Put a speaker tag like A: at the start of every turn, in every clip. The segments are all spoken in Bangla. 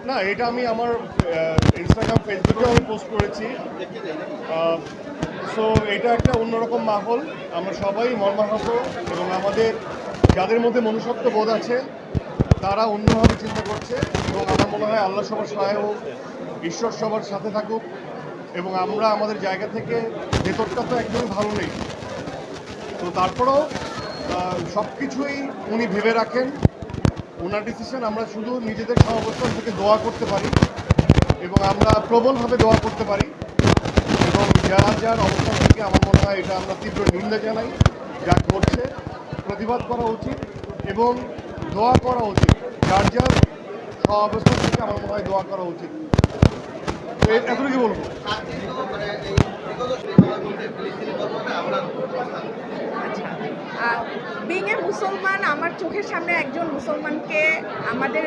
A: না, এটা আমি আমার ইনস্টাগ্রাম ফেসবুকেও আমি পোস্ট করেছি। সো এটা একটা অন্যরকম মাহল, আমরা সবাই মর্মাহত এবং আমাদের যাদের মধ্যে মনুষ্যত্ব বোধ আছে তারা অন্যভাবে চিন্তা করছে এবং আমার মনে হয় আল্লাহ সবার সহায় হোক, ঈশ্বর সবার সাথে থাকুক এবং আমরা আমাদের জায়গা থেকে ভেতরটা তো একদমই ভালো নেই, তো তারপরেও সব কিছুই উনি ভেবে রাখেন, ওনার ডিসিশন। আমরা শুধু নিজেদের সহাবস্থান থেকে দোয়া করতে পারি এবং আমরা প্রবলভাবে দোয়া করতে পারি এবং যার যার অবস্থান থেকে আমার মনে হয় এটা আমরা তীব্র নিন্দা জানাই। যা করছে প্রতিবাদ করা উচিত এবং দোয়া করা উচিত, যার যার সহাবস্থান থেকে আমার মনে হয় দোয়া করা উচিত। এতটুকু বলবো।
B: বিং এ মুসলমান, আমার চোখের সামনে একজন মুসলমানকে আমাদের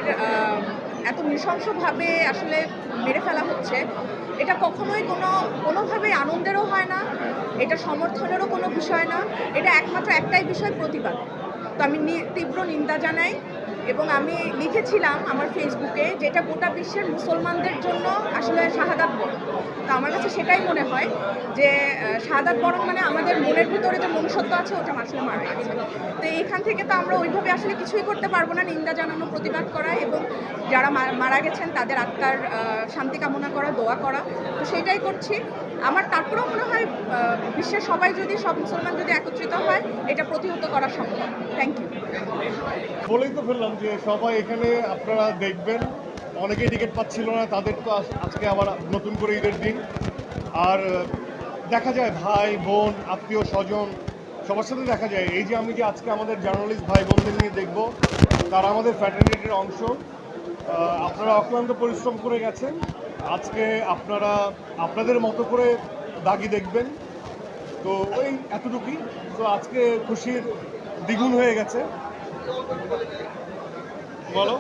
B: এত নৃশংসভাবে আসলে মেরে ফেলা হচ্ছে, এটা কখনোই কোনোভাবেই আনন্দেরও হয় না, এটা সমর্থনেরও কোনো বিষয় না, এটা একমাত্র একটাই বিষয়, প্রতিবাদ। তো আমি তীব্র নিন্দা জানাই এবং আমি লিখেছিলাম আমার ফেসবুকে যে এটা গোটা বিশ্বের মুসলমানদের জন্য আসলে শাহাদাত বরণ। তো আমার কাছে সেটাই মনে হয় যে শাহাদাত বরণ মানে আমাদের মনের ভিতরে যে মনুষ্যত্ব আছে ওটা আসলে মারা গেছে। তো এইখান থেকে তো আমরা ওইভাবে আসলে কিছুই করতে পারবো না, নিন্দা জানানো, প্রতিবাদ করা এবং যারা মারা গেছেন তাদের আত্মার শান্তি কামনা করা, দোয়া করা। তো সেটাই করছি। আমার তারপরেও মনে হয় বিশ্বের সবাই যদি, সব মুসলমান যদি একত্রিত হয়, এটা প্রতিহত করা সম্ভব। Thank you.
A: বলেই তো ফেললাম যে সবাই এখানে আপনারা দেখবেন, অনেকেই টিকিট পাচ্ছিল না, তাদের তো আজকে আবার নতুন করে ঈদের দিন। আর দেখা যায় ভাই বোন আত্মীয় স্বজন সবার সাথে দেখা যায়। এই যে আমি যে আজকে আমাদের জার্নালিস্ট ভাই বোনদের নিয়ে দেখব, তারা আমাদের ফ্র্যাটার্নিটির অংশ। আপনারা অক্লান্ত পরিশ্রম করে গেছেন, আজকে আপনারা আপনাদের মতো করে দাগি দেখবেন। তো ওই এতটুকুই। তো আজকে খুশির দ্বিগুণ হয়ে গেছে। বলো।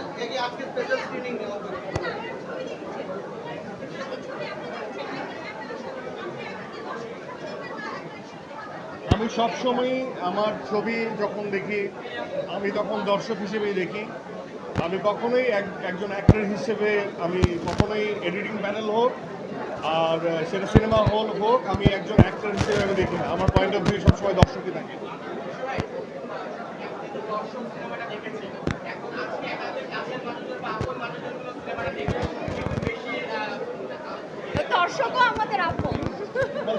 A: আমি সবসময় আমার ছবি যখন দেখি, আমি তখন দর্শক হিসেবেই দেখি। আমি কখনোই একজন অ্যাক্টর হিসেবে আমি কখনোই এডিটিং প্যানেল হোক আর সেটা সিনেমা হল হোক, আমি একজন অ্যাক্টর হিসেবে আমি দেখি না। আমার পয়েন্ট অফ ভিউ সবসময় দর্শকই থাকে।
B: দর্শকও আমাদের আপন,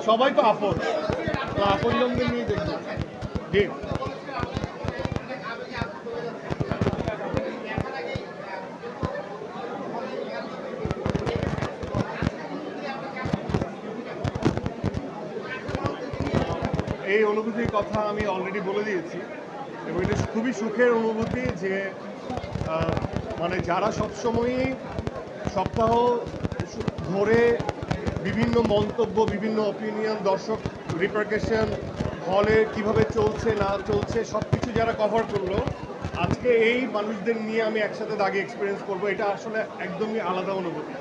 A: সবাই তো আপন, তো আপনজনদের নিয়ে দেখবো। জি, এই অনুভূতির কথা আমি অলরেডি বলে দিয়েছি এবং এটা খুবই সুখের অনুভূতি যে মানে যারা সবসময়ই সপ্তাহ ধরে বিভিন্ন মন্তব্য, বিভিন্ন অপিনিয়ন, দর্শক রিপারকেশন, হলে কিভাবে চলছে না চলছে সব কিছু যারা কভার করলো, আজকে এই মানুষদের নিয়ে আমি একসাথে দাগে এক্সপিরিয়েন্স করবো, এটা আসলে একদমই আলাদা অনুভূতি।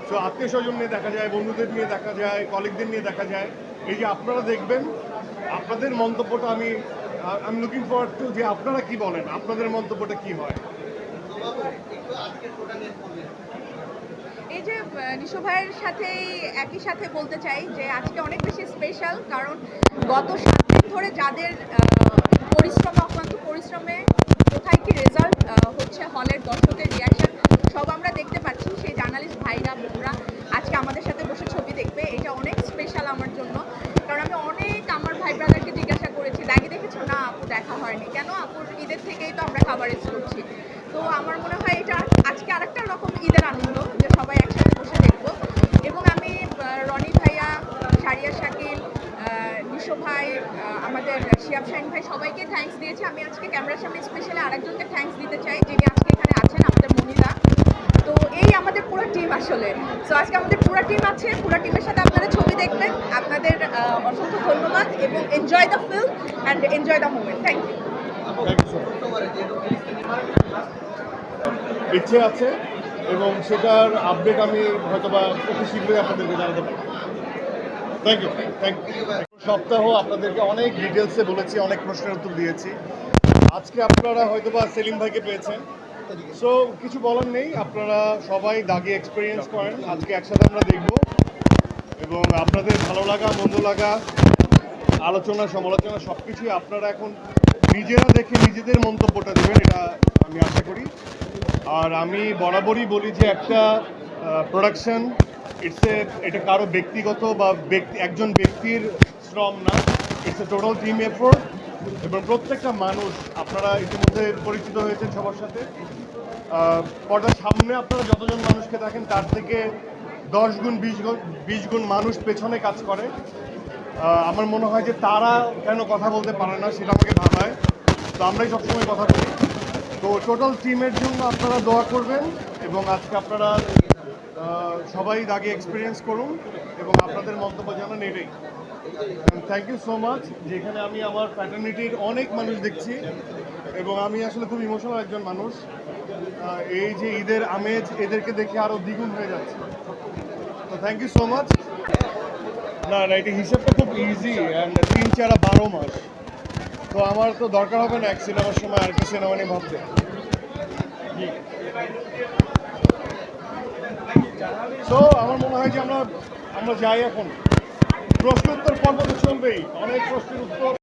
A: তো আত্মীয় স্বজন নিয়ে দেখা যায়, বন্ধুদের নিয়ে দেখা যায়, কলিগদের নিয়ে দেখা যায়। এই যে আপনারা দেখবেন, আপনাদের মন্তব্যটা আমি লুকিং ফরওয়ার্ড টু যে আপনারা কি বলেন, আপনাদের মন্তব্যটা কি হয়।
B: এই যে নিশো ভাইয়ের সাথেই একই সাথে বলতে চাই যে আজকে অনেক বেশি স্পেশাল, কারণ গত 7 দিন ধরে যাদের অক্লান্ত পরিশ্রমে কোথায় কি রেজাল্ট হচ্ছে, হলের দর্শকের রিয়াকশন সব আমরা দেখতে পাচ্ছি। সেই জার্নালিস্ট ভাইরা বোনরা আজকে আমাদের সাথে বসে ছবি দেখবে, এটা অনেক স্পেশাল আমার জন্য। কারণ আমি অনেক আমার ভাই ব্রাদারকে জিজ্ঞাসা করেছি, দাগি দেখেছো? না আপু, দেখা হয়নি। কেন? আপুর ঈদের থেকেই তো আমরা কাভারেজ করছি। তো আমার মনে হয় এটা আজকে আরেকটা রকম ঈদের আনন্দ যে সবাই একসাথে বসে দেখবো। এবং আমি রনি ভাইয়া, সারিয়া শাকিল, নিশো ভাই, আমাদের শিয়াব শাহিন ভাই সবাইকে থ্যাঙ্কস দিয়েছি। আমি আজকে ক্যামেরার সামনে স্পেশালি আরেকজনকে থ্যাঙ্কস দিতে চাই, যিনি আজকে এখানে আছেন, আমাদের মনিরা। তো এই আমাদের পুরো টিম আসলে। সো আজকে আমাদের পুরো টিম আছে, পুরো টিমের সাথে আপনারা ছবি দেখবেন। আপনাদের অসংখ্য ধন্যবাদ এবং enjoy the film and enjoy the moment. Thank you.
A: ইচ্ছে আছে এবং সেটার আপডেট আমি হয়তোবা অতি শীঘ্রই আপনাদেরকে জানাতে পারবো। Thank you, thank you. সপ্তাহ আপনাদেরকে অনেক ডিটেলসে বলেছি, অনেক প্রশ্নের উত্তর দিয়েছি। আজকে আপনারা হয়তোবা সেলিম ভাইকে পেয়েছেন, সো কিছু বলার নেই, আপনারা সবাই দাগি এক্সপিরিয়েন্স করেন, আজকে একসাথে আমরা দেখব এবং আপনাদের ভালো লাগা মন্দ লাগা আলোচনা সমালোচনা সব কিছুই আপনারা এখন নিজেরা দেখে নিজেদের মন্তব্যটা দেবেন, এটা আমি আশা করি। আর আমি বরাবরই বলি যে একটা প্রোডাকশন এটা কারো ব্যক্তিগত বা একজন ব্যক্তির শ্রম না, it's a total team effort এবং প্রত্যেকটা মানুষ, আপনারা ইতিমধ্যে পরিচিত হয়েছেন সবার সাথে। পর্দার সামনে আপনারা যতজন মানুষকে দেখেন তার থেকে 10 গুণ 20 গুণ মানুষ পেছনে কাজ করে। আমার মনে হয় যে তারা কেন কথা বলতে পারে না সেটা আমাকে ভাবায়, তো আমরাই সবসময় কথা বলি। তো টোটাল টিমের জন্য আপনারা দোয়া করবেন এবং আজকে আপনারা সবাই দাগে এক্সপিরিয়েন্স করুন এবং আপনাদের মন্তব্য জানান, এটাই। Thank you so much. যেখানে আমি আমার ফ্র্যাটার্নিটির অনেক মানুষ দেখছি এবং আমি আসলে খুব ইমোশনাল একজন মানুষ। এই যে ঈদের আমেজ এদেরকে দেখে আরও দ্বিগুণ হয়ে যাচ্ছে। তো থ্যাংক ইউ সো মাচ। না না, এটা হিসাবটা খুব ইজি, অ্যান্ড 3, 4, 12 মাস। তো আমার তো দরকার হবে না এক সিনেমার সময় আরেকটা সিনেমা নিয়ে ভাবতে। তো আমার মনে হয় যে আমরা যাই এখন, প্রশ্ন উত্তর পর্ব তো চলবেই, অনেক প্রশ্নের উত্তর।